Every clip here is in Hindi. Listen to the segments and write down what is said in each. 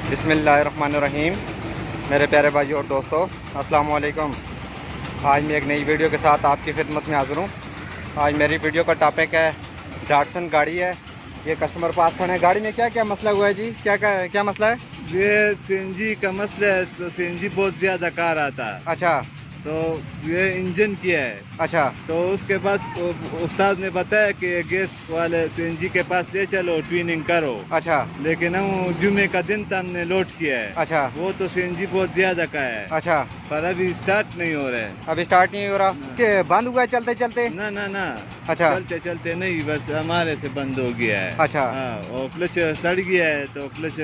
बिस्मिल्लाहिर्रहमानिर्रहीम। मेरे प्यारे भाई और दोस्तों, अस्सलाम वालेकुम। आज मैं एक नई वीडियो के साथ आपकी खिदमत में हाज़िर हूँ। आज मेरी वीडियो का टॉपिक है डाटसन गाड़ी है। ये कस्टमर पास खड़े हैं। गाड़ी में क्या क्या मसला हुआ है जी? क्या मसला है? ये सीएनजी का मसला है। तो सीएनजी बहुत ज़्यादा कार आता है। अच्छा तो ये इंजन किया है। अच्छा तो उसके बाद उस्ताद ने बताया कि गैस वाले सीएनजी के पास ले चलो, ट्विनिंग करो। अच्छा लेकिन हम जुमे का दिन था, हमने लोड किया है। अच्छा वो तो सीएनजी बहुत ज़्यादा का है। अच्छा। पर अभी स्टार्ट नहीं हो रहा है। अभी स्टार्ट नहीं हो रहा कि बंद हुआ है चलते चलते? ना ना ना, अच्छा चलते चलते नहीं, बस हमारे से बंद हो गया है। अच्छा हाँ, और क्लच सड़ गया है। तो क्लच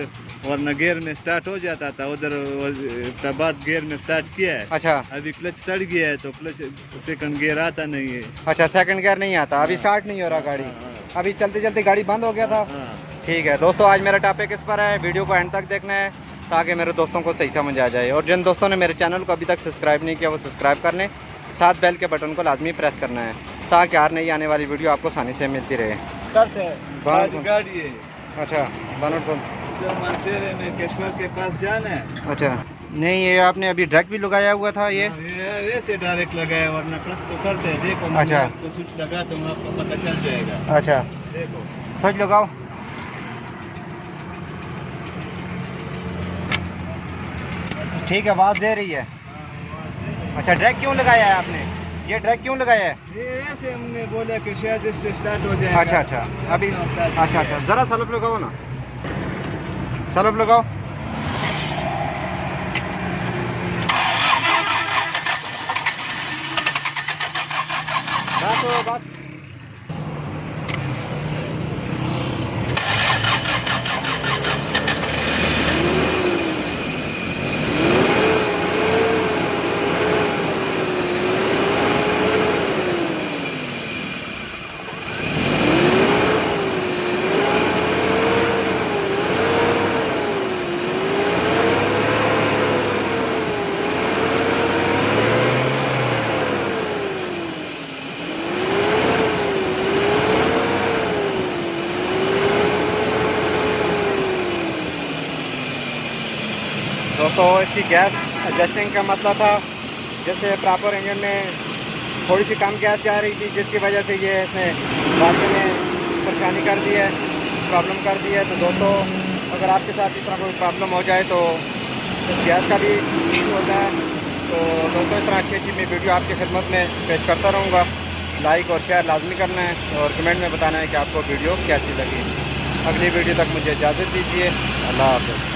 वरना गियर में स्टार्ट हो जाता था, उधर बाद गियर में स्टार्ट किया है। अच्छा अभी क्लच सड़ गया है तो क्लच सेकंड गियर आता नहीं है। अच्छा। सेकंड गियर नहीं आता, अभी हाँ, स्टार्ट नहीं हो रहा गाड़ी। हाँ, अभी चलते चलते गाड़ी बंद हो गया था। हाँ। ठीक है दोस्तों, आज मेरा टॉपिक इस पर है। वीडियो को एंड तक देखना है ताकि मेरे दोस्तों को सही समझ आ जाए। और जिन दोस्तों ने मेरे चैनल को अभी तक सब्सक्राइब नहीं किया वो सब्सक्राइब कर लें। साथ बेल के बटन को लाजमी प्रेस करना है ताकि हर नई आने वाली वीडियो आपको आसानी से मिलती रहे। करते हैं आज गाड़ी है। अच्छा बनट उधर मानसेरे में केशवर के पास जाना है। अच्छा नहीं, ये आपने अभी ड्रैग भी लगाया हुआ था ये? ऐसे डायरेक्ट लगाया, वरना क्लच तो करते हैं। देखो अच्छा तो स्विच लगा तो आपको पता चल जाएगा। अच्छा देखो सोच लगाओ। ठीक है, आवाज़ दे रही है। अच्छा ड्रैग क्यों लगाया है आपने? ये ड्रैग क्यों लगाया है? ये ऐसे हमने बोला कि शायद इससे स्टार्ट हो जाएगा। अच्छा अच्छा। अभी अच्छा अच्छा, ज़रा सलफ लगाओ ना, सलफ लगाओ। बस। दोस्तों इसकी गैस एडजस्टिंग का मसला था। जैसे प्रॉपर इंजन में थोड़ी सी कम गैस जा रही थी, जिसकी वजह से ये इसने बाकी में परेशानी कर दी है, प्रॉब्लम कर दी है। तो दोस्तों अगर आपके साथ इस तरह कोई प्रॉब्लम हो जाए तो इस गैस का भी इशू होता है। तो दोस्तों इस तरह अच्छी अच्छी मैं वीडियो आपकी खिदमत में पेश करता रहूँगा। लाइक और शेयर लाजमी करना है और कमेंट में बताना है कि आपको वीडियो कैसी लगी। अगली वीडियो तक मुझे इजाज़त दीजिए। अल्लाह हाफ़िज़।